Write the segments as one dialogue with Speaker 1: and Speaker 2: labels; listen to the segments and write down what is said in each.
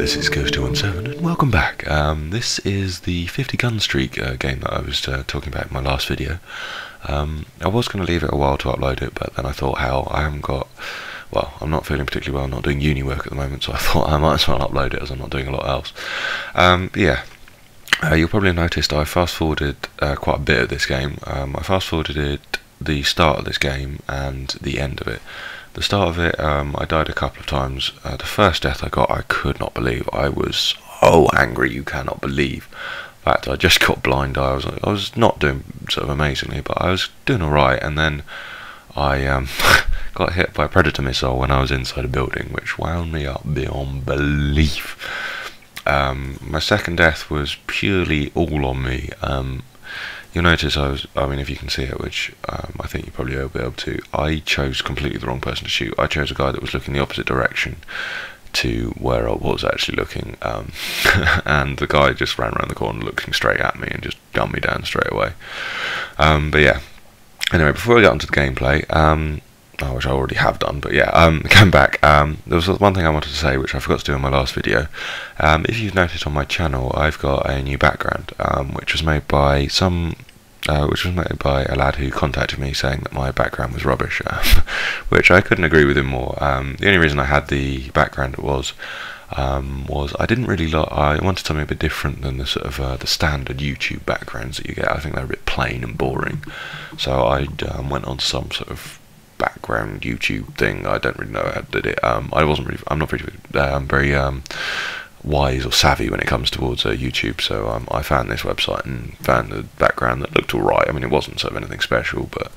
Speaker 1: this is gunstreak and welcome back. This is the 50 gun streak game that I was talking about in my last video. I was going to leave it a while to upload it, but then I thought, hell, I haven't got, well, I'm not feeling particularly well, I'm not doing uni work at the moment, so I thought I might as well upload it as I'm not doing a lot else. You'll probably have noticed I fast forwarded quite a bit of this game. I fast forwarded the start of this game and the end of it. The start of it, I died a couple of times. The first death I got, I could not believe. I was so angry, you cannot believe. In fact, I just got blind eye. I was not doing sort of amazingly, but I was doing alright, and then I got hit by a predator missile when I was inside a building, which wound me up beyond belief. My second death was purely all on me. You'll notice I mean, if you can see it, which I think you probably will be able to, I chose completely the wrong person to shoot. I chose a guy that was looking the opposite direction to where I was actually looking, and the guy just ran around the corner looking straight at me and just gunned me down straight away. But yeah, anyway, before I get onto the gameplay, which I already have done, but yeah, coming back, there was one thing I wanted to say which I forgot to do in my last video. If you've noticed on my channel, I've got a new background, which was made by a lad who contacted me saying that my background was rubbish, which I couldn't agree with him more. The only reason I had the background was I didn't really I wanted something a bit different than the sort of the standard YouTube backgrounds that you get. I think they're a bit plain and boring, so I went on some sort of background YouTube thing. I don't really know how I did it. I'm not very wise or savvy when it comes towards YouTube, so I found this website and found the background that looked alright. I mean, it wasn't sort of anything special, but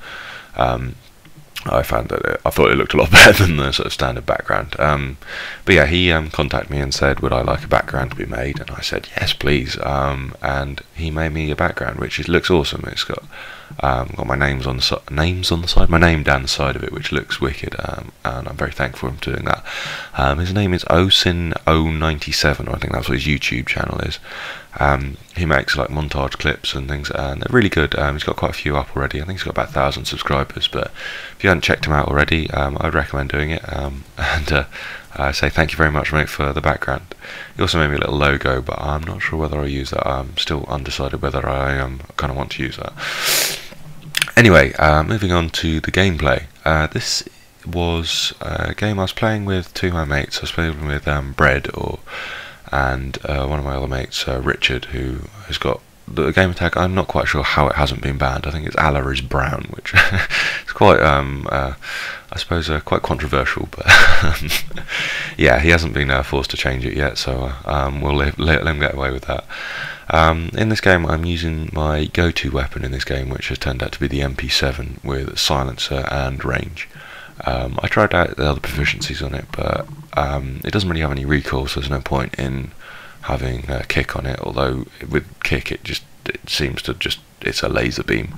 Speaker 1: I found that I thought it looked a lot better than the sort of standard background. But yeah, he contacted me and said, would I like a background to be made? And I said, yes, please. And he made me a background, which looks awesome. It's got my names on the side, my name down the side of it, which looks wicked, and I'm very thankful for him doing that. His name is Osin097, I think that's what his YouTube channel is. He makes like montage clips and things, and they're really good. He's got quite a few up already. I think he's got about 1,000 subscribers, but if you haven't checked him out already, I'd recommend doing it. I say thank you very much, mate, for the background. He also made me a little logo, but I'm not sure whether I use that. I'm still undecided whether I kind of want to use that. Anyway, moving on to the gameplay. This was a game I was playing with two of my mates. I was playing with Bread, and one of my other mates, Richard, who has got the gamer tag. I'm not quite sure how it hasn't been banned. I think it's Allah is Brown, which is quite, I suppose, quite controversial. But yeah, he hasn't been forced to change it yet, so we'll let him get away with that. In this game, I'm using my go-to weapon in this game, which has turned out to be the MP7 with silencer and range. I tried out the other proficiencies on it, but it doesn't really have any recoil, so there's no point in having a kick on it, although with kick it seems to it's a laser beam.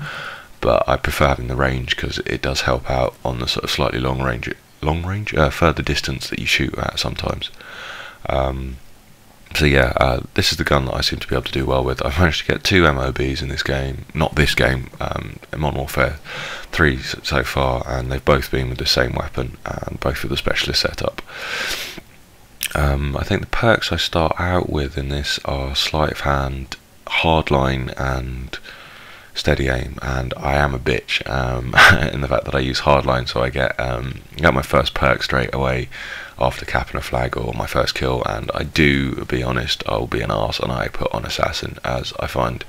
Speaker 1: But I prefer having the range because it does help out on the sort of slightly further distance that you shoot at sometimes. So yeah, this is the gun that I seem to be able to do well with. I've managed to get 2 MOABs in this game, not this game, Modern Warfare 3 so far, and they've both been with the same weapon, and both with the specialist setup. I think the perks I start out with in this are sleight of hand, hardline, and steady aim, and I am a bitch in the fact that I use hardline, so I get my first perk straight away after capping a flag or my first kill, and I do, be honest, I'll be an arse and I put on assassin, as I find,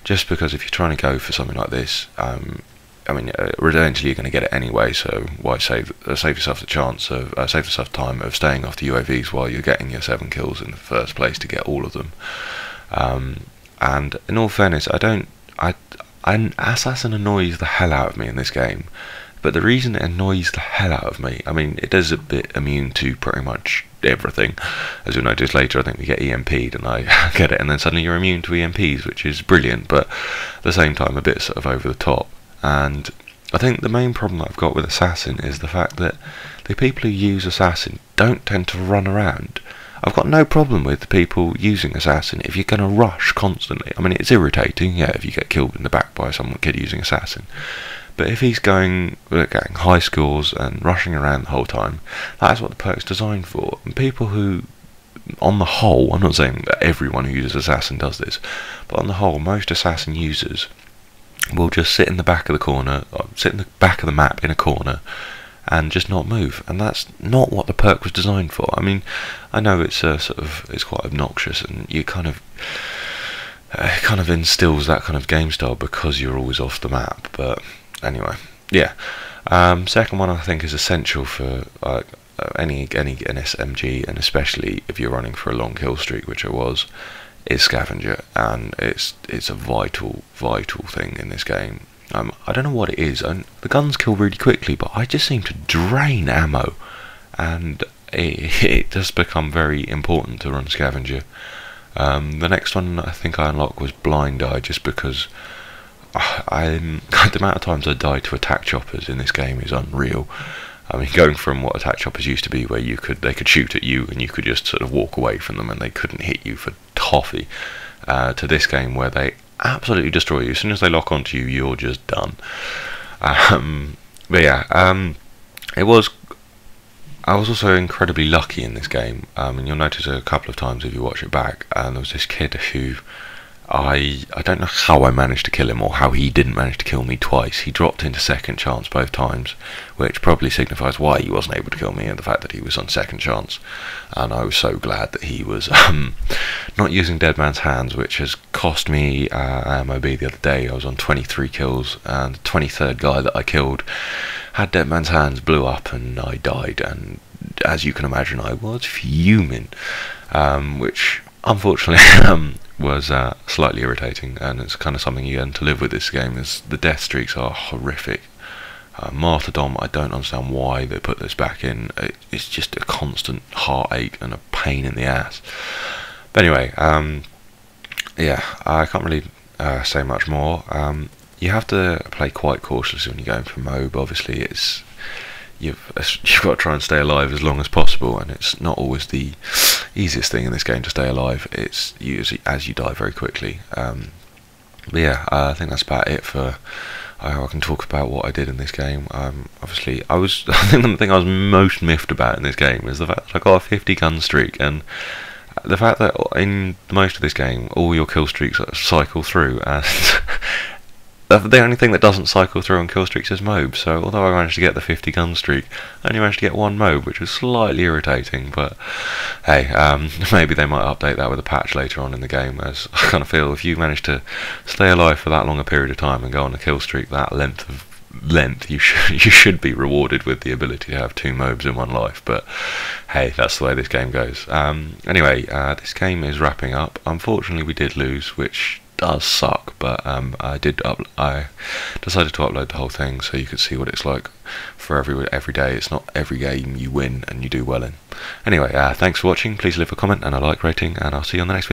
Speaker 1: just because if you're trying to go for something like this, I mean, eventually you're going to get it anyway, so why save yourself the chance of save yourself time of staying off the UAVs while you're getting your 7 kills in the first place to get all of them. And in all fairness, an assassin annoys the hell out of me in this game, but the reason it annoys the hell out of me, I mean, it is a bit immune to pretty much everything. As you'll notice later, I think we get EMP'd and I get it, and then suddenly you're immune to EMPs, which is brilliant, but at the same time a bit sort of over the top. And I think the main problem that I've got with Assassin is the fact that the people who use Assassin don't tend to run around. I've got no problem with the people using Assassin if you're going to rush constantly. I mean, it's irritating, yeah, if you get killed in the back by some kid using Assassin. But if he's getting high scores and rushing around the whole time, that's what the perk's designed for. And people who on the whole, I'm not saying that everyone who uses Assassin does this, but on the whole, most Assassin users will just sit in the back of the corner, sit in the back of the map in a corner, and just not move. And that's not what the perk was designed for. I mean, I know it's it's quite obnoxious, and you kind of it kind of instills that kind of game style because you're always off the map. But anyway, yeah. Second one I think is essential for any NSMG, and especially if you're running for a long kill streak, which I was, is scavenger, and it's a vital thing in this game. I don't know what it is. The guns kill really quickly, but I just seem to drain ammo, and it does become very important to run scavenger. The next one I think I unlocked was blind eye, just because the amount of times I died to attack choppers in this game is unreal. I mean, going from what attack choppers used to be, where they could shoot at you and you could just sort of walk away from them and they couldn't hit you for toffee, to this game where they absolutely destroy you. As soon as they lock onto you, you're just done. But yeah, I was also incredibly lucky in this game, and you'll notice a couple of times if you watch it back, there was this kid who I don't know how I managed to kill him, or how he didn't manage to kill me twice. He dropped into second chance both times, which probably signifies why he wasn't able to kill me, and the fact that he was on second chance. And I was so glad that he was not using Dead Man's Hands, which has cost me MOAB the other day. I was on 23 kills, and the 23rd guy that I killed had Dead Man's Hands, blew up, and I died. And as you can imagine, I was fuming, which unfortunately was slightly irritating, and it's kind of something you learn to live with this game. Is the death streaks are horrific. Martyrdom, I don't understand why they put this back in. It's just a constant heartache and a pain in the ass. But anyway, yeah, I can't really say much more. You have to play quite cautiously when you're going for MOAB. Obviously, you've got to try and stay alive as long as possible, and it's not always the easiest thing in this game to stay alive. It's usually as you die very quickly. But yeah, I think that's about it for. I can talk about what I did in this game. Obviously, I think the thing I was most miffed about in this game is the fact that I got a 50 gun streak, and the fact that in most of this game all your kill streaks cycle through, and the only thing that doesn't cycle through on kill streaks is MOAB. So although I managed to get the 50 gun streak, I only managed to get one MOAB, which was slightly irritating. But hey, maybe they might update that with a patch later on in the game, as I kind of feel if you manage to stay alive for that long a period of time and go on a kill streak that length, you should be rewarded with the ability to have 2 MOABs in one life. But hey, that's the way this game goes. Anyway, this game is wrapping up. Unfortunately, we did lose, which does suck, but I decided to upload the whole thing so you could see what it's like for every day. It's not every game you win and you do well in. Anyway, thanks for watching. Please leave a comment and a like rating, and I'll see you on the next video.